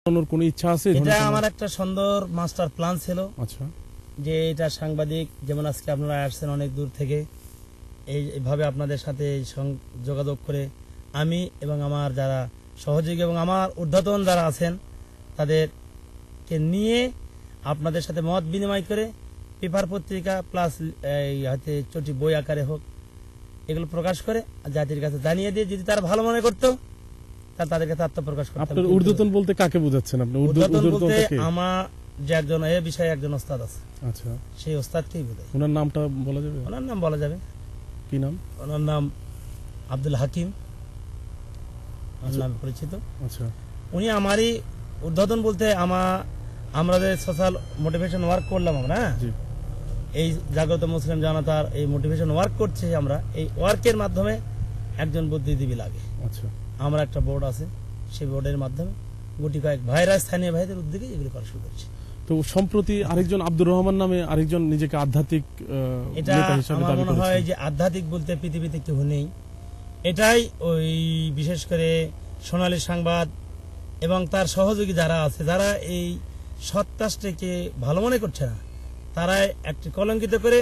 কোনো ইচ্ছা আছে? এটা আমার একটা সুন্দর মাস্টার প্ল্যান ছিল। আচ্ছা, যে এটা সাংবাদিক যেমন আজকে আপনারা আসছেন অনেক দূর থেকে, এইভাবে আপনাদের সাথে যোগাযোগ করে আমি এবং আমার যারা সহযোগী এবং আমার ঊর্ধ্বতন যারা আছেন তাদেরকে নিয়ে আপনাদের সাথে মত বিনিময় করে পেপার পত্রিকা প্লাস হাতে চটি বই আকারে হোক এগুলো প্রকাশ করে জাতির কাছে জানিয়ে দিয়ে যদি তারা ভালো মনে করতো তাদের কাছে আত্মপ্রকাশ করতে। আপনার ঊর্ধ্বতন বলতে কাকে বোঝাচ্ছেন আপনি? ঊর্ধ্বতন বলতে আমার যে একজন এ বিষয়ে একজন ওস্তাদ আছে। আচ্ছা, সেই ওস্তাদকেই বোঝায়। ওনার নামটা বলা যাবে? ওনার নাম বলা যাবে। কি নাম? ওনার নাম আব্দুল হাকিম নামে পরিচিত। আচ্ছা, উনি আমারই ঊর্ধ্বতন বলতে আমাদের সোশ্যাল মোটিভেশন ওয়ার্ক করলাম আমরা, এই জাগ্রত মুসলিম জনতার এই মোটিভেশন ওয়ার্ক করছে আমরা, এই ওয়ার্কের মাধ্যমে একজন বুদ্ধিজীবী লাগে। আচ্ছা, আমরা একটা বোর্ড আছে, সেই বোর্ডের মাধ্যমে গুটি কয়েক ভাইরা স্থানীয় ভাইদের উদ্যোগে এগুলো করা শুরু করছে। তো সম্প্রতি আরেকজন আব্দুর রহমান নামে আরেকজন নিজেকে আধ্যাত্মিক এটা আমার মনে হয় যে আধ্যাত্মিক বলতে পৃথিবীতে কেউ নেই। এটাই ওই বিশেষ করে সোনালী সংবাদ এবং তার সহযোগী যারা আছে, যারা এই সৎকাজটাকে ভালো মনে করছে না, তারা একটি কলঙ্কিত করে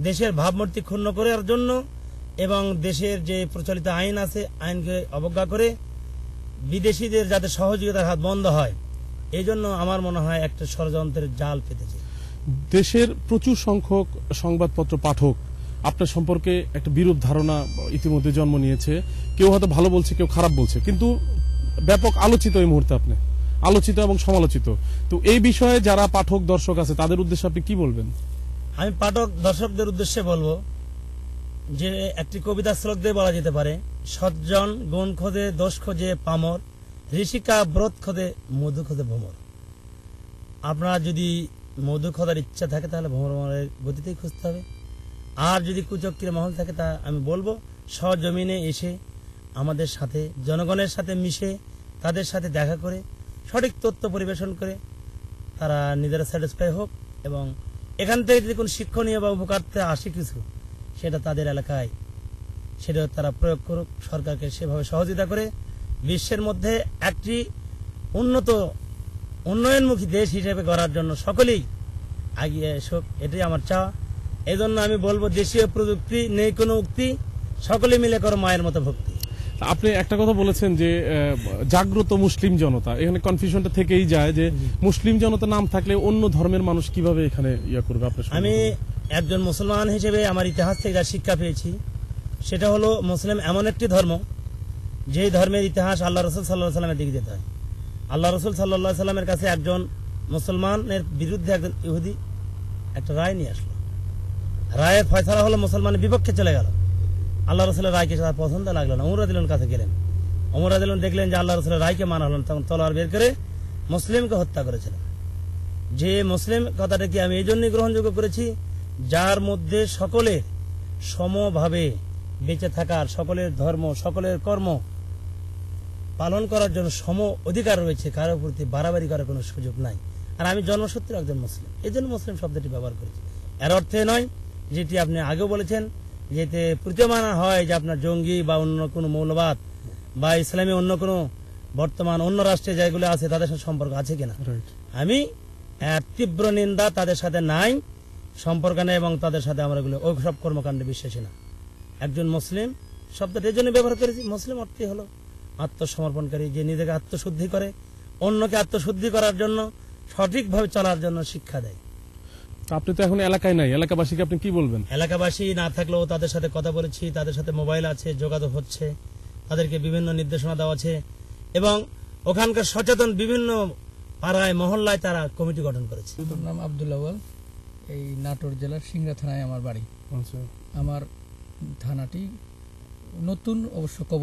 দেশের ভাবমূর্তি ক্ষুণ্ণ করার জন্য এবং দেশের যে প্রচলিত আইন আছে আইনকে অবজ্ঞা করে বিদেশিদের যাতে সহযোগিতার হাত বন্ধ হয়, এই জন্য আমার মনে হয় একটা ষড়যন্ত্রের জাল পেতেছে। দেশের প্রচুর সংখ্যক সংবাদপত্র পাঠক আপনার সম্পর্কে একটা বিরূপ ধারণা ইতিমধ্যে জন্ম নিয়েছে। কেউ হয়তো ভালো বলছে, কেউ খারাপ বলছে, কিন্তু ব্যাপক আলোচিত এই মুহূর্তে আপনি, আলোচিত এবং সমালোচিত। তো এই বিষয়ে যারা পাঠক দর্শক আছে তাদের উদ্দেশ্যে আপনি কি বলবেন? আমি পাঠক দর্শকদের উদ্দেশ্যে বলবো যে একটি কবিতা শ্লোক দিয়ে বলা যেতে পারে, সজ্জন গুণ খোঁজে দোষ খোঁজে পামর, ঋষিকা ব্রত খোঁজে মধু খোঁজে ভ্রমর। আপনার যদি মধু খোঁজার ইচ্ছা থাকে তাহলে ভ্রমরের গতিতেই খুঁজতে হবে। আর যদি কুচক্রীর মহল থাকে তা আমি বলবো সজমিনে এসে আমাদের সাথে জনগণের সাথে মিশে তাদের সাথে দেখা করে সঠিক তথ্য পরিবেশন করে তারা নিজেরা স্যাটিসফাই হোক এবং এখান থেকে যদি কোনো শিক্ষণীয় বা উপকারতে আসে কিছু, সেটা তাদের এলাকায় সেটা তারা প্রয়োগ করুক, সরকারকে সেভাবে সহযোগিতা করে বিশ্বের মধ্যে একটি উন্নয়নমুখী দেশ হিসেবে গড়ার জন্য সকলেই এগিয়ে এসুক, এটাই আমার চাওয়া। এই জন্য আমি বলবো দেশীয় প্রযুক্তি নেই কোনো উক্তি, সকলে মিলে করো মায়ের মতো ভক্তি। আপনি একটা কথা বলেছেন যে জাগ্রত মুসলিম জনতা, এখানে কনফিউশনটা থেকেই যায় যে মুসলিম জনতা নাম থাকলে অন্য ধর্মের মানুষ কিভাবে এখানে ইয়া করবে? আমি একজন মুসলমান হিসেবে আমার ইতিহাস থেকে যা শিক্ষা পেয়েছি সেটা হলো মুসলিম এমন একটি ধর্ম যে ধর্মের ইতিহাস আল্লাহ রসুল সাল্লাহ সাল্লামের দিকে যেতে হয়। আল্লাহ রসুল সাল্লাহ সাল্লামের কাছে একজন মুসলমানের বিরুদ্ধে একজন ইহুদি একটা রায় নিয়ে আসলো, রায়ের ফয়সালা হলো মুসলমানের বিপক্ষে চলে গেল। আল্লাহ রসুলের রায়কে তার পছন্দ লাগলো না, ওমর রাদিয়াল্লাহু কাছে গেলেন। ওমর রাদিয়াল্লাহু দেখলেন যে আল্লাহ রসুলের রায়কে মানা হলো না, তখন তলোয়ার বের করে মুসলিমকে হত্যা করেছিলেন। যে মুসলিম কথাটাকে আমি এই জন্যই গ্রহণযোগ্য করেছি, যার মধ্যে সকলের সমভাবে বেঁচে থাকার, সকলের ধর্ম সকলের কর্ম পালন করার জন্য সম অধিকার রয়েছে, কারোর প্রতি বাড়াবাড়ি করার কোনো সুযোগ নাই। আর আমি জন্মসূত্রে একজন মুসলিম, এই জন্য মুসলিম শব্দটি ব্যবহার করেছি। এর অর্থে নয় যেটি আপনি আগেও বলেছেন, যেতে প্রতীয়মান হয় যে আপনার জঙ্গি বা অন্য কোনো মৌলবাদ বা ইসলামী অন্য কোনো বর্তমান অন্য রাষ্ট্রে যেগুলো আছে তাদের সাথে সম্পর্ক আছে কিনা। আমি তীব্র নিন্দা, তাদের সাথে নাই সম্পর্ক নেই এবং তাদের সাথে আমরা এগুলো ওই সব কর্মকাণ্ডে বিশ্বাসী না। একজন মুসলিম শব্দটা এই জন্য ব্যবহার করেছি, মুসলিম অর্থই হলো আত্মসমর্পণকারী, যে নিজেকে আত্মশুদ্ধি করে, অন্যকে আত্মশুদ্ধি করার জন্য সঠিকভাবে চলার জন্য শিক্ষা দেয়। আপনি তো এখন এলাকায় নাই, এলাকাবাসীকে আপনি কি বলবেন? এলাকাবাসী না থাকলেও তাদের সাথে কথা বলেছি, তাদের সাথে মোবাইল আছে, যোগাযোগ হচ্ছে, তাদেরকে বিভিন্ন নির্দেশনা দেওয়া আছে এবং ওখানকার সচেতন বিভিন্ন পাড়ায় মহল্লায় তারা কমিটি গঠন করেছে। নাম আব্দুল আউয়াল, এই নাটোর জেলার সিংড়া থানায় আমার বাড়ি। আচ্ছা, আমার থানাটি নতুন অবশ্য